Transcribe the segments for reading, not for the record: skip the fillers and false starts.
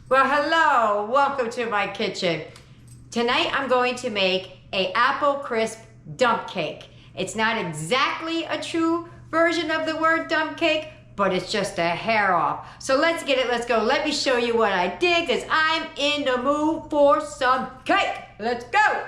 Well, hello, welcome to my kitchen. Tonight I'm going to make a apple crisp dump cake. It's not exactly a true version of the word dump cake, but it's just a hair off. So let's get it, let's go. Let me show you what I did because I'm in the mood for some cake. Let's go.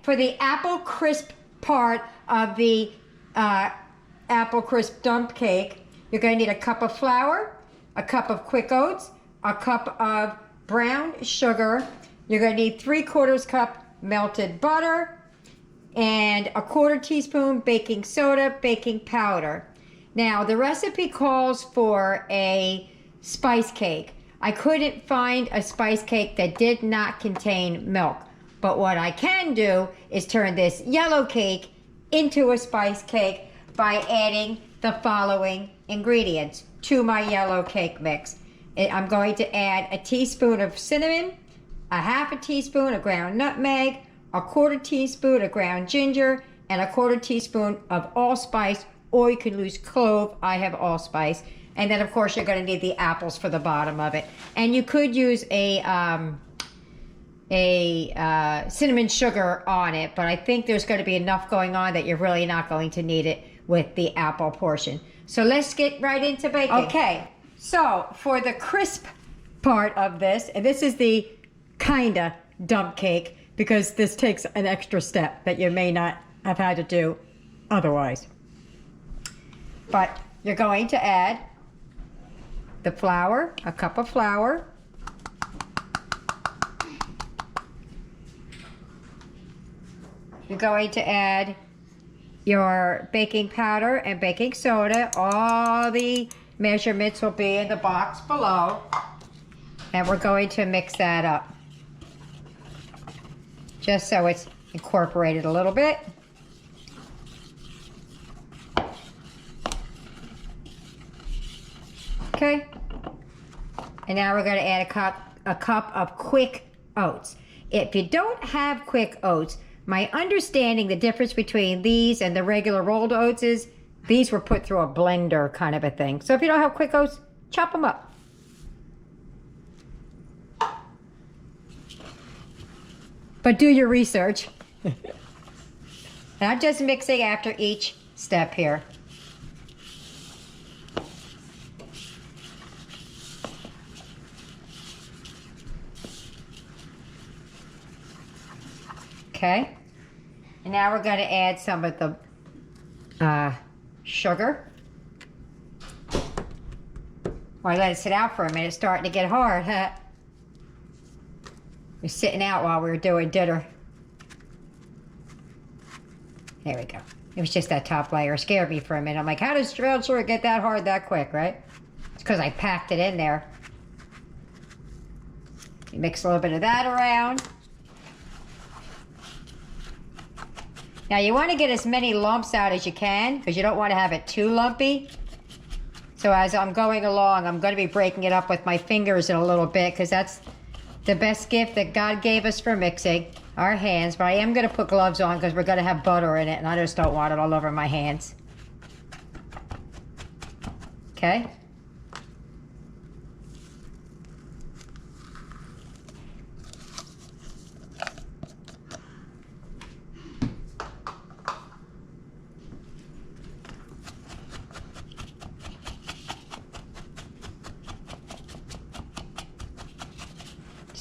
For the apple crisp part of the apple crisp dump cake, you're going to need a cup of flour, a cup of quick oats, a cup of brown sugar. You're going to need 3/4 cup melted butter and a 1/4 teaspoon baking soda, baking powder. Now the recipe calls for a spice cake. I couldn't find a spice cake that did not contain milk. But what I can do is turn this yellow cake into a spice cake by adding the following ingredients to my yellow cake mix. I'm going to add a teaspoon of cinnamon, a 1/2 teaspoon of ground nutmeg, a 1/4 teaspoon of ground ginger, and a 1/4 teaspoon of allspice, or you can use clove. I have allspice. And then of course you're going to need the apples for the bottom of it. And you could use a cinnamon sugar on it, but I think there's going to be enough going on that you're really not going to need it with the apple portion. So let's get right into baking. Okay, so for the crisp part of this, and this is the kinda dump cake because this takes an extra step that you may not have had to do otherwise. But you're going to add the flour, a cup of flour, you're going to add your baking powder and baking soda. All the measurements will be in the box below. And we're going to mix that up, just so it's incorporated a little bit. Okay. And now we're going to add a cup of quick oats. If you don't have quick oats, my understanding, the difference between these and the regular rolled oats is these were put through a blender kind of a thing. So if you don't have quick oats, chop them up. But do your research. And I'm just mixing after each step here. Okay. And now we're going to add some of the sugar. Well, I let it sit out for a minute. It's starting to get hard, huh? It was sitting out while we were doing dinner. There we go. It was just that top layer. It scared me for a minute. I'm like, how does grilled sugar get that hard that quick, right? It's because I packed it in there. You mix a little bit of that around. Now you want to get as many lumps out as you can because you don't want to have it too lumpy. So as I'm going along, I'm going to be breaking it up with my fingers in a little bit because that's the best gift that God gave us for mixing, our hands. But I am going to put gloves on because we're going to have butter in it and I just don't want it all over my hands. Okay.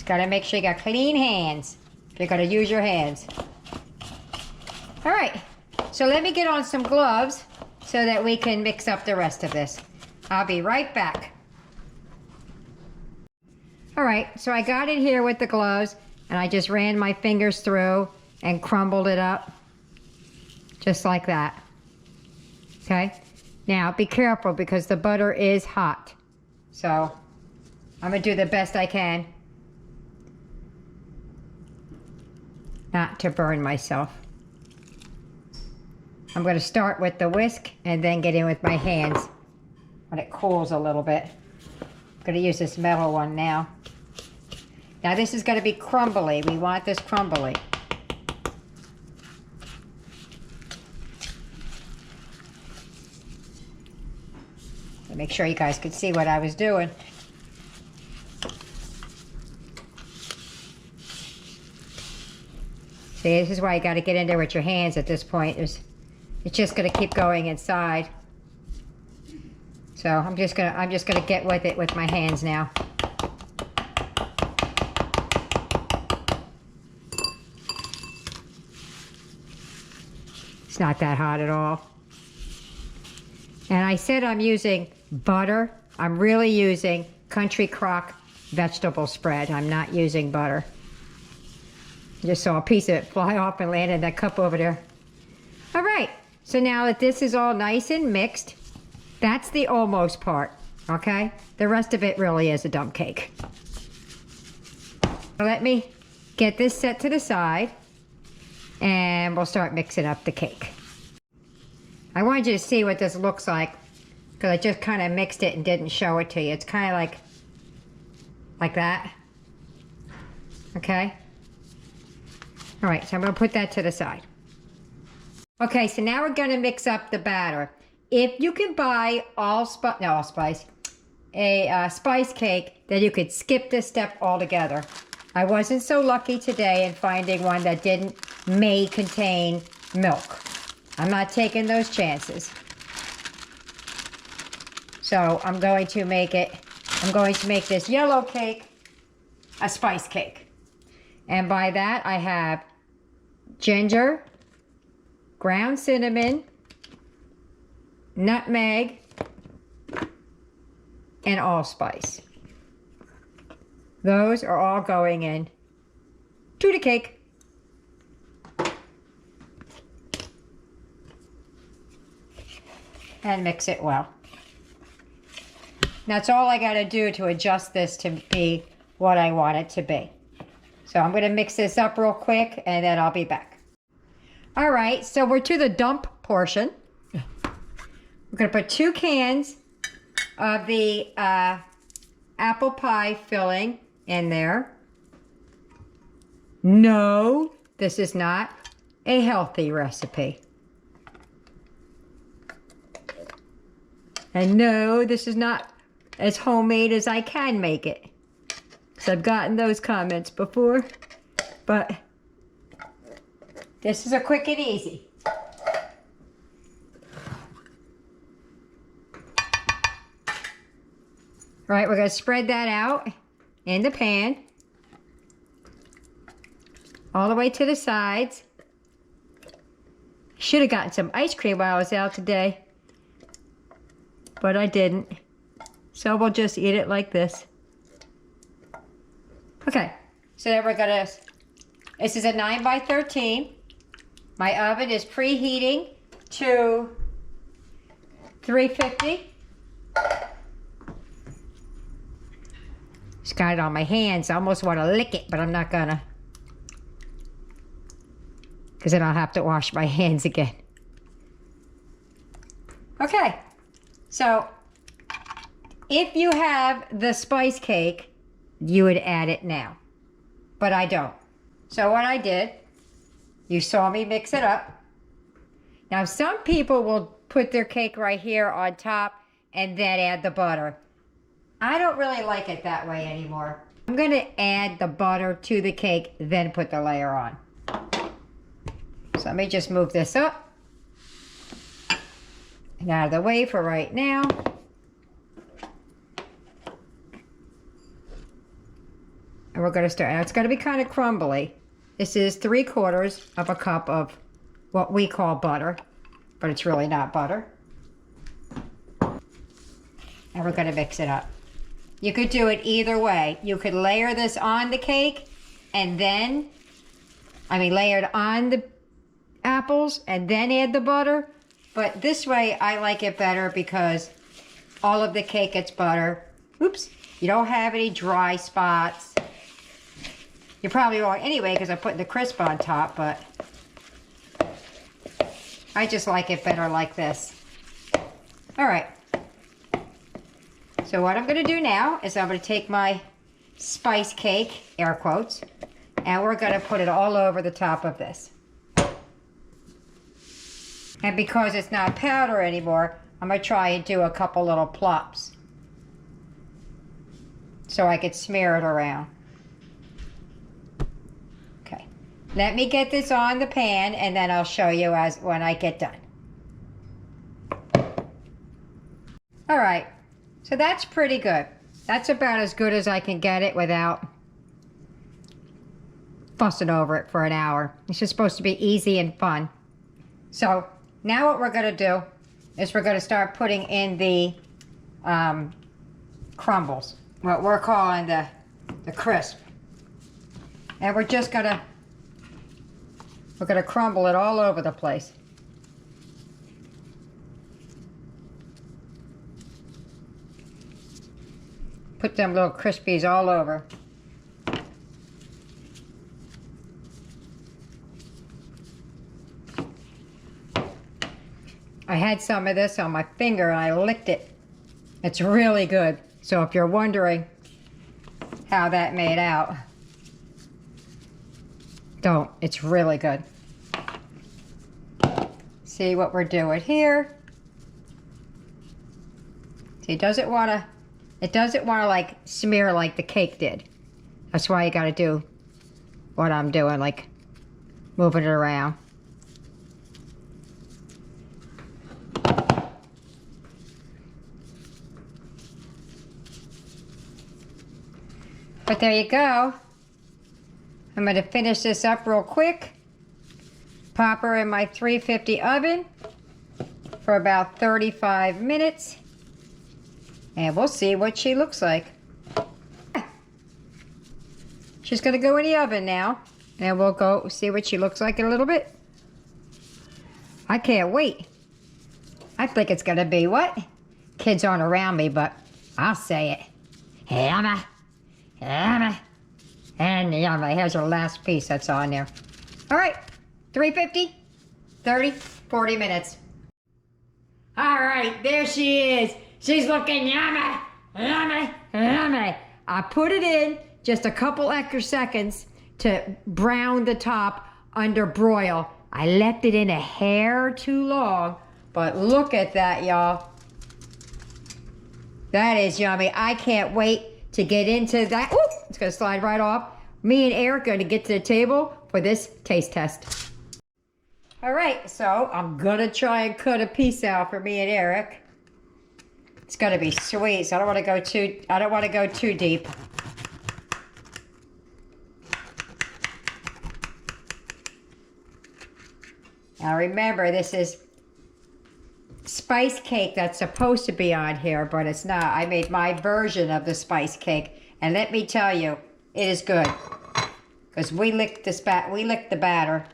Gotta make sure you got clean hands. You're gonna use your hands. All right, so let me get on some gloves so that we can mix up the rest of this. I'll be right back. All right, so I got it here with the gloves and I just ran my fingers through and crumbled it up just like that. Okay, now be careful because the butter is hot. So I'm gonna do the best I can not to burn myself. I'm going to start with the whisk and then get in with my hands when it cools a little bit. I'm going to use this metal one now. Now this is going to be crumbly. We want this crumbly. make sure you guys could see what I was doing. See, this is why you got to get in there with your hands at this point. It's just going to keep going inside. So I'm just gonna get with it with my hands now. It's not that hot at all. And I said I'm using butter. I'm really using Country Crock vegetable spread. I'm not using butter. Just saw a piece of it fly off and land in that cup over there. All right, so now that this is all nice and mixed, that's the almost part, okay? The rest of it really is a dump cake. Let me get this set to the side and we'll start mixing up the cake. I wanted you to see what this looks like because I just kind of mixed it and didn't show it to you. It's kind of like that, okay? All right, so I'm gonna put that to the side. Okay, so now we're gonna mix up the batter. If you can buy spice cake, then you could skip this step altogether. I wasn't so lucky today in finding one that may contain milk. I'm not taking those chances. So I'm going to make this yellow cake a spice cake. And by that I have ginger, ground cinnamon, nutmeg, and allspice. Those are all going in to the cake. And mix it well. That's all I got to do to adjust this to be what I want it to be. So I'm going to mix this up real quick and then I'll be back. All right, so we're to the dump portion. We're going to put 2 cans of the apple pie filling in there. No, this is not a healthy recipe. And no, this is not as homemade as I can make it. Because I've gotten those comments before. But this is a quick and easy. All right, we're going to spread that out in the pan. All the way to the sides. Should have gotten some ice cream while I was out today. But I didn't. So we'll just eat it like this. Okay, so then we're going to, this is a 9 by 13. My oven is preheating to 350. Just got it on my hands. I almost want to lick it, but I'm not gonna. Because then I'll have to wash my hands again. Okay, so if you have the spice cake, you would add it now. But I don't. So what I did, you saw me mix it up. Now some people will put their cake right here on top and then add the butter. I don't really like it that way anymore. I'm going to add the butter to the cake, then put the layer on. So let me just move this up and out of the way for right now. And we're going to start. Now it's going to be kind of crumbly. This is 3/4 of a cup of what we call butter, but it's really not butter. And we're going to mix it up. You could do it either way. You could layer this on the cake and then, layer it on the apples and then add the butter. But this way I like it better because all of the cake gets butter. Oops, you don't have any dry spots. You probably won't anyway because I'm putting the crisp on top, but I just like it better like this. All right. So what I'm going to do now is I'm going to take my spice cake, air quotes, and we're going to put it all over the top of this. And because it's not powder anymore, I'm going to try and do a couple little plops so I could smear it around. Okay. Let me get this on the pan and then I'll show you when I get done. All right. So that's pretty good. That's about as good as I can get it without fussing over it for an hour. It's just supposed to be easy and fun. So now what we're going to do is we're going to start putting in the crumbles, what we're calling the crisp. And we're going to crumble it all over the place. Put them little crispies all over. I had some of this on my finger and I licked it. It's really good. So if you're wondering how that made out, don't. It's really good. See what we're doing here? See, it doesn't want to like smear like the cake did. That's why you got to do what I'm doing, like moving it around. But there you go. I'm going to finish this up real quick. Pop her in my 350 oven for about 35 minutes. And we'll see what she looks like. She's going to go in the oven now. And we'll go see what she looks like in a little bit. I can't wait. I think it's going to be what? Kids aren't around me, but I'll say it. Yummy. Yummy. And yummy. Here's our last piece that's on there. All right. 350, 30, 40 minutes. All right. There she is. She's looking yummy. Yummy. Yummy. I put it in just a couple extra seconds to brown the top under broil. I left it in a hair too long, but look at that, y'all. That is yummy. I can't wait to get into that. Ooh, it's gonna slide right off. Me and Eric are gonna get to the table for this taste test. All right, so I'm gonna try and cut a piece out for me and Eric. It's gonna be sweet, so I don't want to go too deep. Now remember, this is spice cake that's supposed to be on here, but it's not. I made my version of the spice cake, and let me tell you, it is good. Because we licked the batter.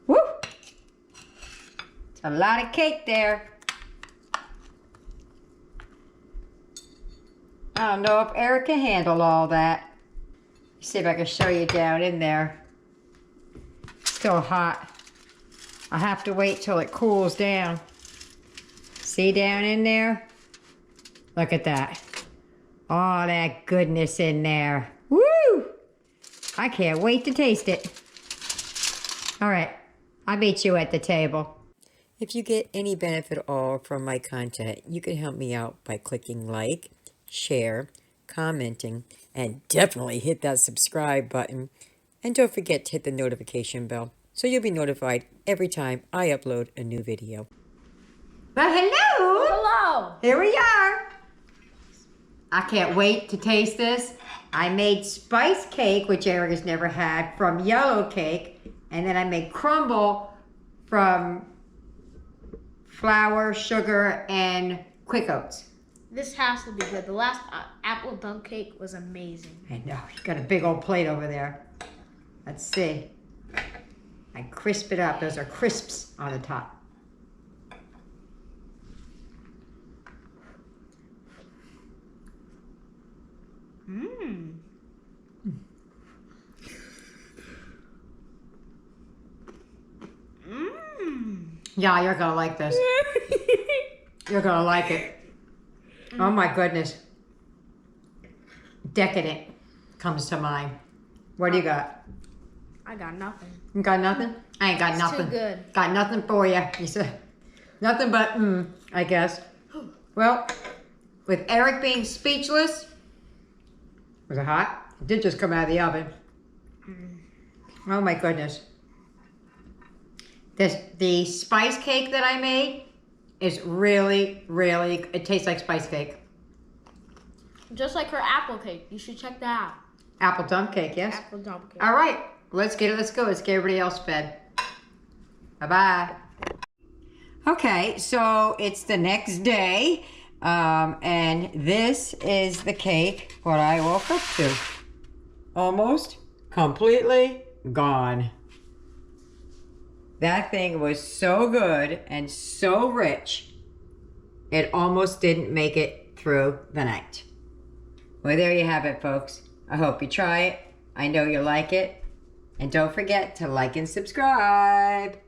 Woo! It's a lot of cake there. I don't know if Eric can handle all that. Let's see if I can show you down in there. Still hot. I have to wait till it cools down. See down in there? Look at that. All that goodness in there. Woo! I can't wait to taste it. All right, I'll meet you at the table. If you get any benefit at all from my content, you can help me out by clicking like, share, commenting, and definitely hit that subscribe button. And don't forget to hit the notification bell so you'll be notified every time I upload a new video. Well, hello! Hello! Here we are. I can't wait to taste this. I made spice cake, which Eric has never had, from yellow cake. And then I made crumble from flour, sugar, and quick oats. This has to be good. The last apple dump cake was amazing. I know, you got a big old plate over there. Let's see. I crisp it up. Those are crisps on the top. Mmm. Mmm. Yeah, you're gonna like this. You're gonna like it. Oh my goodness. Decadent comes to mind. What do you got? I got nothing. You got nothing? I ain't got It's nothing. too good. Got nothing for you. You said nothing but I guess. Well, with Eric being speechless, was it hot? It did just come out of the oven. Oh my goodness. The spice cake that I made is really, really, it tastes like spice cake. Just like her apple cake. You should check that out. Apple dump cake, yes? Apple dump cake. All right, let's get it. Let's go. Let's get everybody else fed. Bye-bye. Okay, so it's the next day, and this is the cake what I woke up to. Almost completely gone. That thing was so good and so rich, it almost didn't make it through the night. Well, there you have it, folks. I hope you try it. I know you like it. And don't forget to like and subscribe.